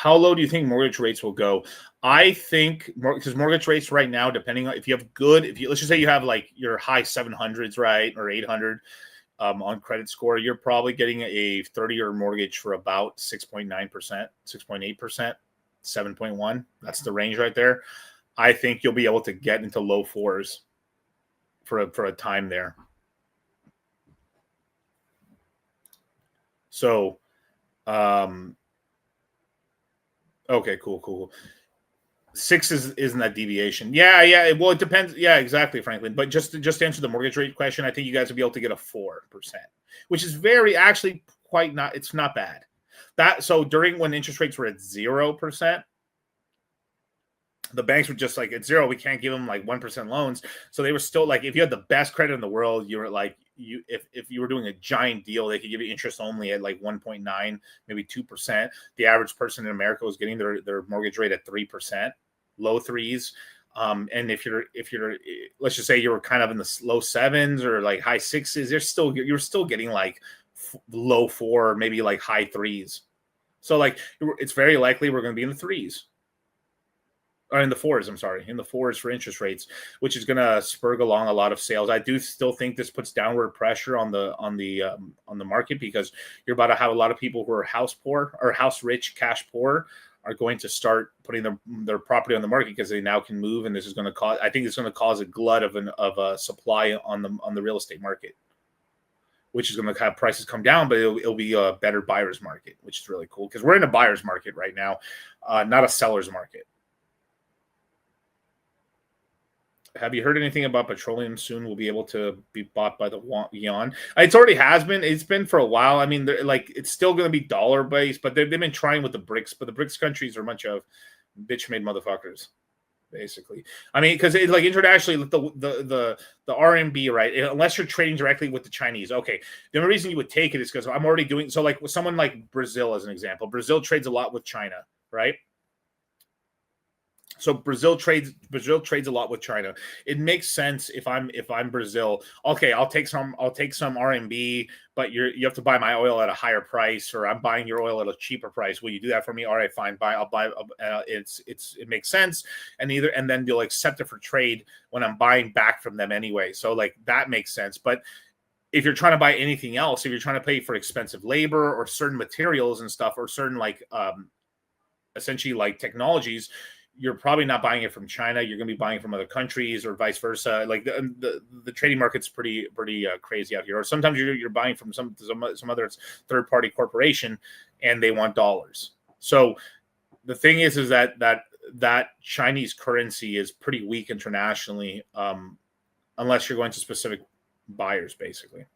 How low do you think mortgage rates will go? I think because mortgage rates right now, depending on if you have good, if you let's just say you have like your high 700s, right, or 800 on credit score, you're probably getting a 30-year mortgage for about 6.9%, 6.8%, 7.1. That's the range right there. I think you'll be able to get into low fours for a time there. So, okay, cool. 6 isn't that deviation. Yeah. Well, it depends. Yeah, exactly, Franklin. But just to answer the mortgage rate question, I think you guys will be able to get a 4%, which is actually quite not. It's not bad. So during when interest rates were at 0%, the banks were just like, at 0, we can't give them like 1% loans. So they were still like, if you had the best credit in the world, you were like, if you were doing a giant deal, they could give you interest only at like 1.9, maybe 2%. The average person in America was getting their mortgage rate at 3%, low threes. And if you're let's just say you were kind of in the low 7s or like high 6s, you're still getting like low 4, maybe like high 3s. So like it's very likely we're going to be in the 3s. Or in the 4s, I'm sorry, in the 4s for interest rates, which is going to spur along a lot of sales. I do still think this puts downward pressure on the market, because you're about to have a lot of people who are house poor or house rich, cash poor, are going to start putting their property on the market because they now can move, and this is going to cause. I think it's going to cause a glut of a supply on the real estate market, which is going to have prices come down, but it'll be a better buyer's market, which is really cool because we're in a buyer's market right now, not a seller's market. Have you heard anything about petroleum soon will be able to be bought by the yuan? It's already has been. It's been for a while. I mean, it's still going to be dollar based, but they've been trying with the BRICS. But the BRICS countries are a bunch of bitch made motherfuckers, basically. I mean, because like internationally, the RMB, right? Unless you're trading directly with the Chinese, okay. The only reason you would take it is because I'm already doing so. Like with someone like Brazil, as an example, Brazil trades a lot with China, right? So Brazil trades a lot with China. It makes sense if I'm Brazil. Okay, I'll take some RMB, but you have to buy my oil at a higher price, or I'm buying your oil at a cheaper price. Will you do that for me? All right, fine. I'll buy. It makes sense, and then you'll accept it for trade when I'm buying back from them anyway. So like that makes sense, but if you're trying to buy anything else, if you're trying to pay for expensive labor or certain materials and stuff, or certain like essentially like technologies, you're probably not buying it from China. You're going to be buying from other countries, or vice versa. Like the trading market's pretty crazy out here. Or sometimes you're buying from some other third party corporation, and they want dollars. So the thing is that Chinese currency is pretty weak internationally, unless you're going to specific buyers, basically.